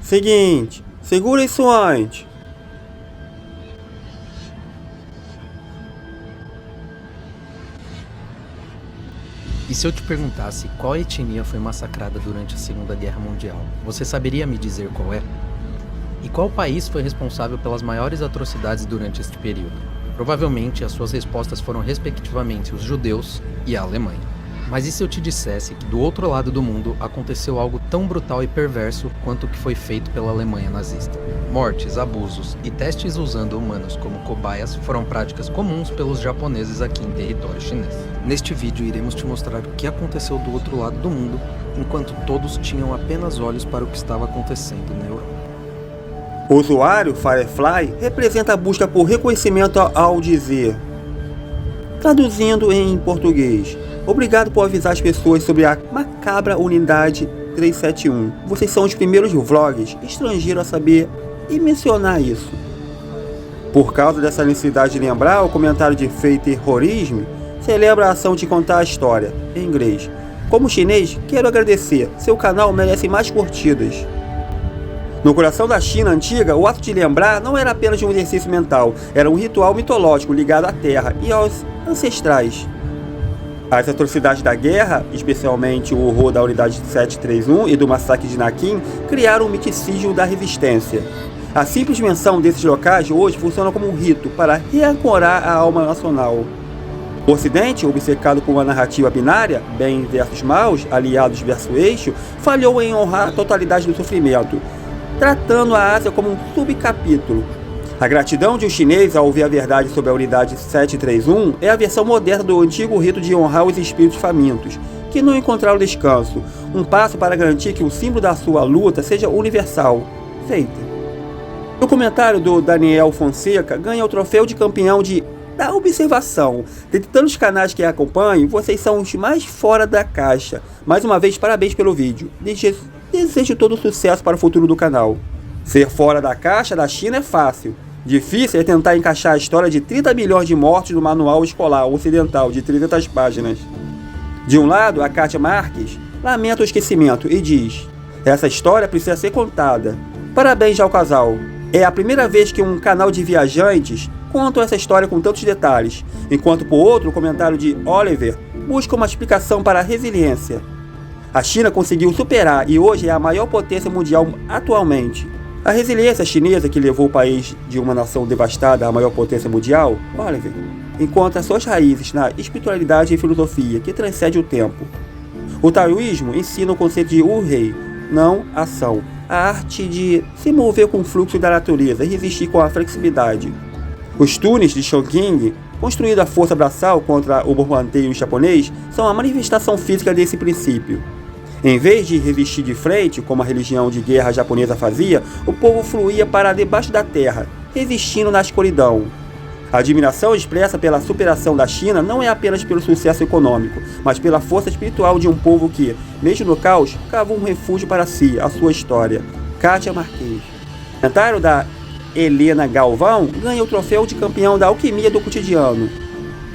Seguinte, segura isso antes. E se eu te perguntasse qual etnia foi massacrada durante a Segunda Guerra Mundial, você saberia me dizer qual é? E qual país foi responsável pelas maiores atrocidades durante este período? Provavelmente as suas respostas foram respectivamente os judeus e a Alemanha. Mas e se eu te dissesse que do outro lado do mundo aconteceu algo tão brutal e perverso quanto o que foi feito pela Alemanha nazista? Mortes, abusos e testes usando humanos como cobaias foram práticas comuns pelos japoneses aqui em território chinês. Neste vídeo iremos te mostrar o que aconteceu do outro lado do mundo, enquanto todos tinham apenas olhos para o que estava acontecendo na Europa. O usuário Firefly representa a busca por reconhecimento ao dizer, traduzindo em português, obrigado por avisar as pessoas sobre a macabra unidade 371. Vocês são os primeiros vlogs estrangeiros a saber e mencionar isso. Por causa dessa necessidade de lembrar, o comentário de Fake Terrorismo celebra a ação de contar a história, em inglês. Como chinês, quero agradecer, seu canal merece mais curtidas. No coração da China antiga, o ato de lembrar não era apenas um exercício mental, era um ritual mitológico ligado à terra e aos ancestrais. As atrocidades da guerra, especialmente o horror da unidade 731 e do massacre de Nanquim, criaram o misticismo da resistência. A simples menção desses locais hoje funciona como um rito para reancorar a alma nacional. O Ocidente, obcecado por uma narrativa binária, bem versus maus, aliados versus eixo, falhou em honrar a totalidade do sofrimento, tratando a Ásia como um subcapítulo. A gratidão de um chinês ao ouvir a verdade sobre a unidade 731 é a versão moderna do antigo rito de honrar os espíritos famintos, que não encontraram descanso, um passo para garantir que o símbolo da sua luta seja universal. Feita. O comentário do Daniel Fonseca ganha o troféu de campeão da observação. Dentre tantos canais que acompanho, vocês são os mais fora da caixa. Mais uma vez, parabéns pelo vídeo. Desejo todo sucesso para o futuro do canal. Ser fora da caixa da China é fácil. Difícil é tentar encaixar a história de 30 milhões de mortos no manual escolar ocidental de 300 páginas. De um lado, a Kátia Marques lamenta o esquecimento e diz: essa história precisa ser contada. Parabéns ao casal. É a primeira vez que um canal de viajantes conta essa história com tantos detalhes, enquanto por outro, o comentário de Oliver busca uma explicação para a resiliência. A China conseguiu superar e hoje é a maior potência mundial atualmente. A resiliência chinesa que levou o país de uma nação devastada à maior potência mundial, Oliver, encontra suas raízes na espiritualidade e filosofia que transcende o tempo. O taoísmo ensina o conceito de Wu-Rei, não ação, a arte de se mover com o fluxo da natureza e resistir com a flexibilidade. Os túneis de Chongqing, construídos à força braçal contra o bombardeio japonês, são a manifestação física desse princípio. Em vez de resistir de frente, como a religião de guerra japonesa fazia, o povo fluía para debaixo da terra, resistindo na escuridão. A admiração expressa pela superação da China não é apenas pelo sucesso econômico, mas pela força espiritual de um povo que, mesmo no caos, cavou um refúgio para si, a sua história. Kátia Marques. O comentário da Helena Galvão ganha o troféu de campeão da alquimia do cotidiano.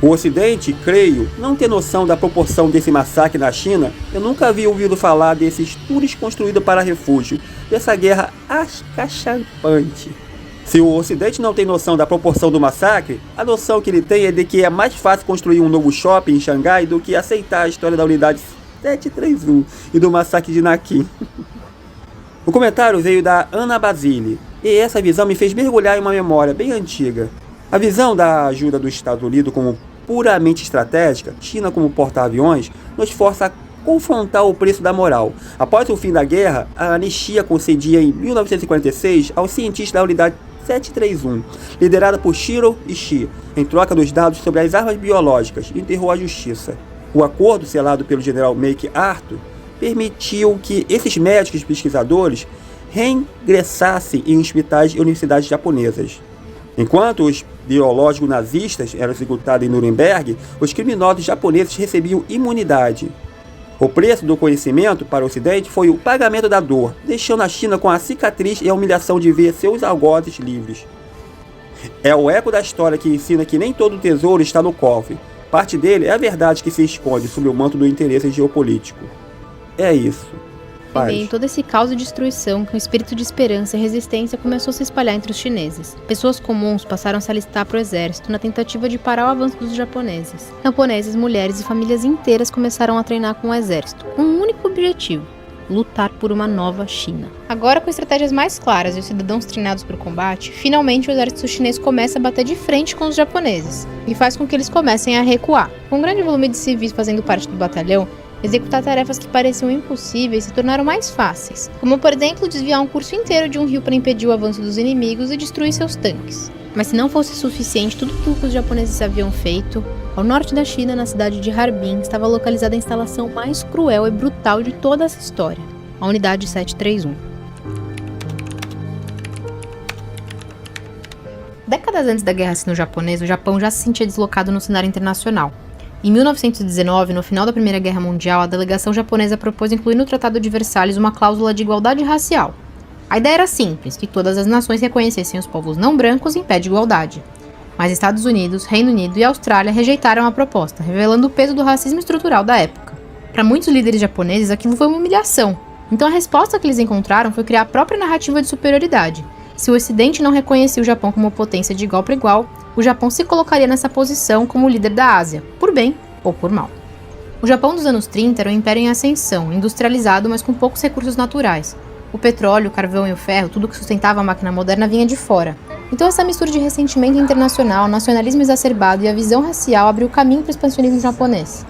O Ocidente, creio, não tem noção da proporção desse massacre na China. Eu nunca havia ouvido falar desses túneis construídos para refúgio, dessa guerra acachapante. Se o Ocidente não tem noção da proporção do massacre, a noção que ele tem é de que é mais fácil construir um novo shopping em Xangai do que aceitar a história da unidade 731 e do massacre de Nanquim. O comentário veio da Ana Basile, e essa visão me fez mergulhar em uma memória bem antiga. A visão da ajuda dos Estados Unidos como puramente estratégica, China como porta-aviões, nos força a confrontar o preço da moral. Após o fim da guerra, a anistia concedia em 1946 aos cientistas da unidade 731, liderada por Shiro Ishii, em troca dos dados sobre as armas biológicas, enterrou a justiça. O acordo selado pelo general MacArthur permitiu que esses médicos e pesquisadores reingressassem em hospitais e universidades japonesas. Enquanto os biológicos nazistas eram executados em Nuremberg, os criminosos japoneses recebiam imunidade. O preço do conhecimento para o Ocidente foi o pagamento da dor, deixando a China com a cicatriz e a humilhação de ver seus algozes livres. É o eco da história que ensina que nem todo tesouro está no cofre. Parte dele é a verdade que se esconde sob o manto do interesse geopolítico. É isso. Paz. Em meio a todo esse caos e destruição, que um espírito de esperança e resistência começou a se espalhar entre os chineses. Pessoas comuns passaram a se alistar para o exército na tentativa de parar o avanço dos japoneses. Camponeses, mulheres e famílias inteiras começaram a treinar com o exército, com um único objetivo: lutar por uma nova China. Agora, com estratégias mais claras e os cidadãos treinados para o combate, finalmente o exército chinês começa a bater de frente com os japoneses, e faz com que eles comecem a recuar. Com um grande volume de civis fazendo parte do batalhão, executar tarefas que pareciam impossíveis se tornaram mais fáceis, como por exemplo desviar um curso inteiro de um rio para impedir o avanço dos inimigos e destruir seus tanques. Mas se não fosse suficiente tudo aquilo que os japoneses haviam feito, ao norte da China, na cidade de Harbin, estava localizada a instalação mais cruel e brutal de toda essa história, a Unidade 731. Décadas antes da Guerra Sino-Japonesa, o Japão já se sentia deslocado no cenário internacional. Em 1919, no final da Primeira Guerra Mundial, a delegação japonesa propôs incluir no Tratado de Versalhes uma cláusula de igualdade racial. A ideia era simples, que todas as nações reconhecessem os povos não brancos em pé de igualdade. Mas Estados Unidos, Reino Unido e Austrália rejeitaram a proposta, revelando o peso do racismo estrutural da época. Para muitos líderes japoneses, aquilo foi uma humilhação. Então a resposta que eles encontraram foi criar a própria narrativa de superioridade. Se o Ocidente não reconhecia o Japão como potência de igual para igual, o Japão se colocaria nessa posição como líder da Ásia, por bem ou por mal. O Japão dos anos 30 era um império em ascensão, industrializado, mas com poucos recursos naturais. O petróleo, o carvão e o ferro, tudo que sustentava a máquina moderna vinha de fora. Então essa mistura de ressentimento internacional, nacionalismo exacerbado e a visão racial abriu caminho para o expansionismo japonês.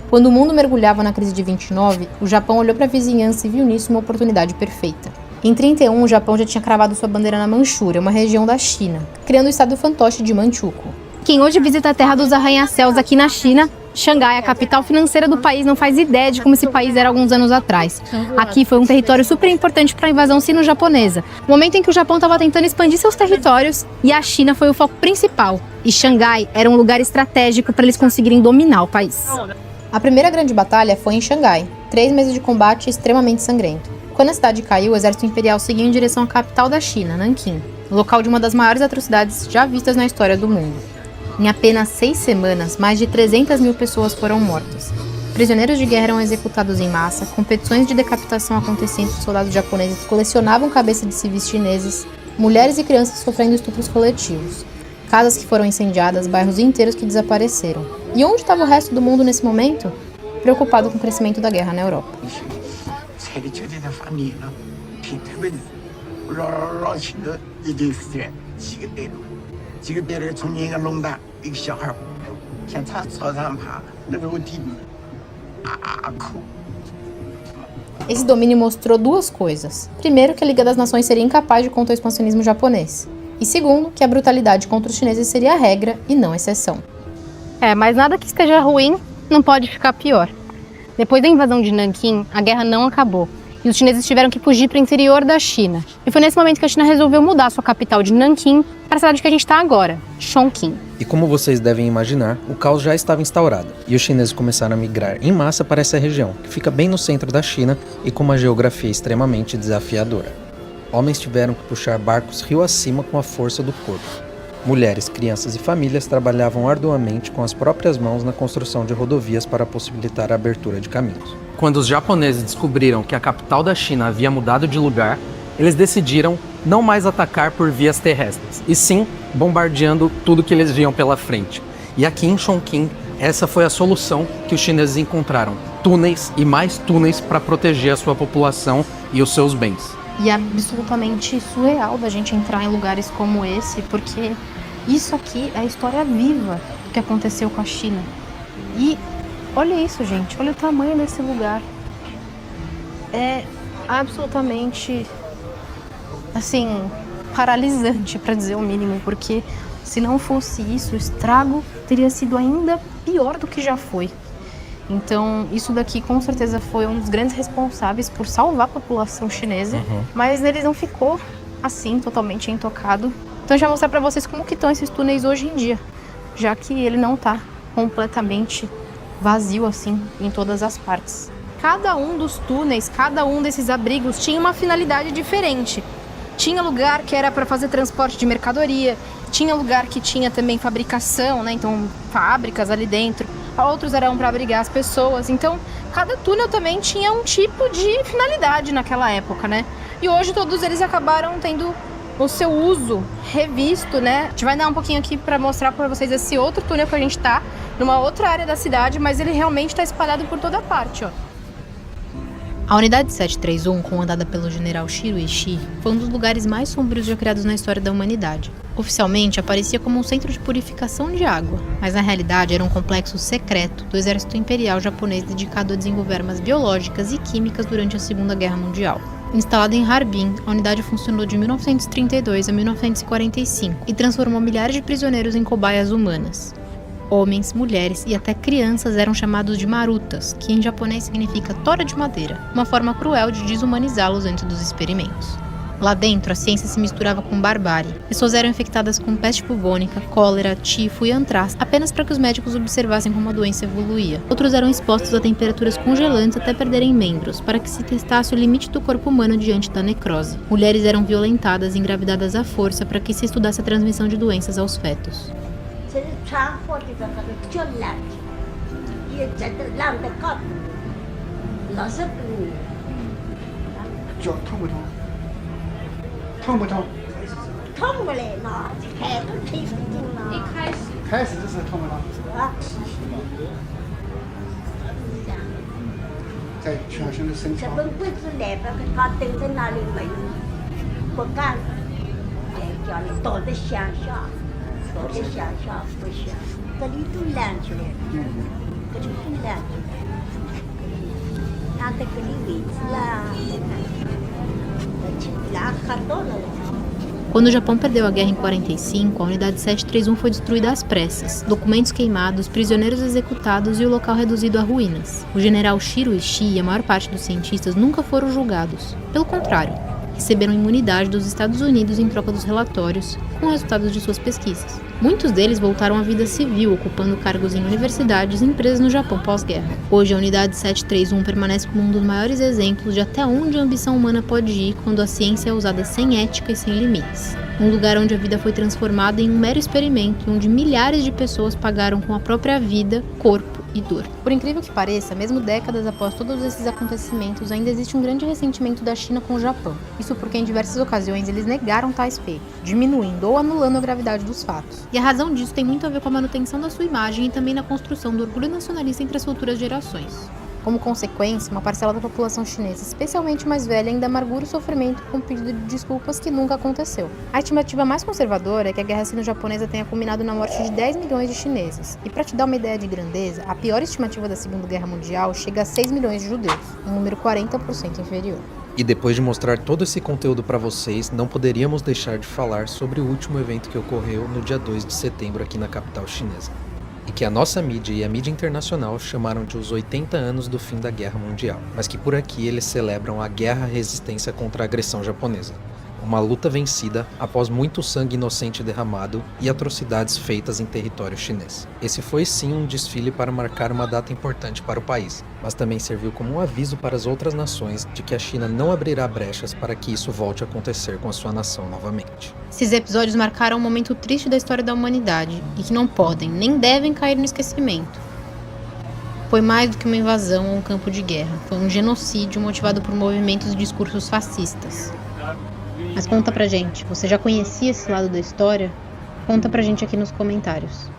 Quando o mundo mergulhava na crise de 29, o Japão olhou para a vizinhança e viu nisso uma oportunidade perfeita. Em 31, o Japão já tinha cravado sua bandeira na Manchúria, uma região da China, criando o estado fantoche de Manchukuo. Quem hoje visita a terra dos arranha-céus aqui na China, Xangai, a capital financeira do país, não faz ideia de como esse país era alguns anos atrás. Aqui foi um território super importante para a invasão sino-japonesa, momento em que o Japão estava tentando expandir seus territórios e a China foi o foco principal. E Xangai era um lugar estratégico para eles conseguirem dominar o país. A primeira grande batalha foi em Xangai, 3 meses de combate extremamente sangrento. Quando a cidade caiu, o exército imperial seguiu em direção à capital da China, Nanquim, local de uma das maiores atrocidades já vistas na história do mundo. Em apenas 6 semanas, mais de 300 mil pessoas foram mortas. Prisioneiros de guerra eram executados em massa, competições de decapitação aconteciam entre soldados japoneses que colecionavam cabeças de civis chineses, mulheres e crianças sofrendo estupros coletivos, casas que foram incendiadas, bairros inteiros que desapareceram. E onde estava o resto do mundo nesse momento? Preocupado com o crescimento da guerra na Europa. 세계적인 família 비틀면 러시아 이기스에 지그대로 총리가 농다 익셔하고 괜찮아 서산파 그리고 뒤 아쿠. Esse domínio mostrou duas coisas. Primeiro, que a Liga das Nações seria incapaz de conter o expansionismo japonês. E segundo, que a brutalidade contra os chineses seria a regra e não exceção. Mas nada que esteja ruim não pode ficar pior. Depois da invasão de Nanquim, a guerra não acabou. E os chineses tiveram que fugir para o interior da China. E foi nesse momento que a China resolveu mudar sua capital de Nanquim para a cidade que a gente está agora, Chongqing. E como vocês devem imaginar, o caos já estava instaurado. E os chineses começaram a migrar em massa para essa região, que fica bem no centro da China e com uma geografia extremamente desafiadora. Homens tiveram que puxar barcos rio acima com a força do corpo. Mulheres, crianças e famílias trabalhavam arduamente com as próprias mãos na construção de rodovias para possibilitar a abertura de caminhos. Quando os japoneses descobriram que a capital da China havia mudado de lugar, eles decidiram não mais atacar por vias terrestres, e sim bombardeando tudo que eles viam pela frente. E aqui em Chongqing, essa foi a solução que os chineses encontraram: túneis e mais túneis para proteger a sua população e os seus bens. E é absolutamente surreal da gente entrar em lugares como esse, porque isso aqui é a história viva do que aconteceu com a China. E olha isso, gente, olha o tamanho desse lugar. É absolutamente, assim, paralisante, para dizer o mínimo, porque se não fosse isso, o estrago teria sido ainda pior do que já foi. Então, isso daqui com certeza foi um dos grandes responsáveis por salvar a população chinesa, mas ele não ficou assim, totalmente intocado. Então, eu já vou mostrar pra vocês como que estão esses túneis hoje em dia, já que ele não tá completamente vazio assim em todas as partes. Cada um dos túneis, cada um desses abrigos tinha uma finalidade diferente. Tinha lugar que era para fazer transporte de mercadoria, tinha lugar que tinha também fabricação, né? Então fábricas ali dentro. outros eram para abrigar as pessoas. Então, cada túnel também tinha um tipo de finalidade naquela época, né? E hoje todos eles acabaram tendo o seu uso revisto, né? A gente vai dar um pouquinho aqui para mostrar para vocês esse outro túnel que a gente tá, numa outra área da cidade, mas ele realmente está espalhado por toda parte, ó. A unidade 731, comandada pelo general Shiro Ishii, foi um dos lugares mais sombrios já criados na história da humanidade. Oficialmente, aparecia como um centro de purificação de água, mas na realidade era um complexo secreto do exército imperial japonês dedicado a desenvolver armas biológicas e químicas durante a Segunda Guerra Mundial. Instalada em Harbin, a unidade funcionou de 1932 a 1945 e transformou milhares de prisioneiros em cobaias humanas. Homens, mulheres e até crianças eram chamados de marutas, que em japonês significa tora de madeira, uma forma cruel de desumanizá-los antes dos experimentos. Lá dentro, a ciência se misturava com barbárie. Pessoas eram infectadas com peste bubônica, cólera, tifo e antraz, apenas para que os médicos observassem como a doença evoluía. Outros eram expostos a temperaturas congelantes até perderem membros, para que se testasse o limite do corpo humano diante da necrose. Mulheres eram violentadas e engravidadas à força para que se estudasse a transmissão de doenças aos fetos. Quando o Japão perdeu a guerra em 45, a unidade 731 foi destruída às pressas, documentos queimados, prisioneiros executados e o local reduzido a ruínas. O general Shiro Ishii e a maior parte dos cientistas nunca foram julgados. Pelo contrário, receberam imunidade dos Estados Unidos em troca dos relatórios com resultados de suas pesquisas. Muitos deles voltaram à vida civil, ocupando cargos em universidades e empresas no Japão pós-guerra. Hoje, a unidade 731 permanece como um dos maiores exemplos de até onde a ambição humana pode ir quando a ciência é usada sem ética e sem limites. Um lugar onde a vida foi transformada em um mero experimento, onde milhares de pessoas pagaram com a própria vida, corpo e dor. Por incrível que pareça, mesmo décadas após todos esses acontecimentos, ainda existe um grande ressentimento da China com o Japão. Isso porque em diversas ocasiões eles negaram tais feitos, diminuindo ou anulando a gravidade dos fatos. E a razão disso tem muito a ver com a manutenção da sua imagem e também na construção do orgulho nacionalista entre as futuras gerações. Como consequência, uma parcela da população chinesa, especialmente mais velha, ainda amargura o sofrimento com um pedido de desculpas que nunca aconteceu. A estimativa mais conservadora é que a guerra sino-japonesa tenha culminado na morte de 10 milhões de chineses. E para te dar uma ideia de grandeza, a pior estimativa da Segunda Guerra Mundial chega a 6 milhões de judeus, um número 40% inferior. E depois de mostrar todo esse conteúdo para vocês, não poderíamos deixar de falar sobre o último evento que ocorreu no dia 2 de setembro aqui na capital chinesa. E que a nossa mídia e a mídia internacional chamaram de os 80 anos do fim da Guerra Mundial, mas que por aqui eles celebram a guerra-resistência contra a agressão japonesa. Uma luta vencida após muito sangue inocente derramado e atrocidades feitas em território chinês. Esse foi sim um desfile para marcar uma data importante para o país, mas também serviu como um aviso para as outras nações de que a China não abrirá brechas para que isso volte a acontecer com a sua nação novamente. Esses episódios marcaram um momento triste da história da humanidade e que não podem nem devem cair no esquecimento. Foi mais do que uma invasão ou um campo de guerra, foi um genocídio motivado por movimentos e discursos fascistas. Mas conta pra gente, você já conhecia esse lado da história? Conta pra gente aqui nos comentários.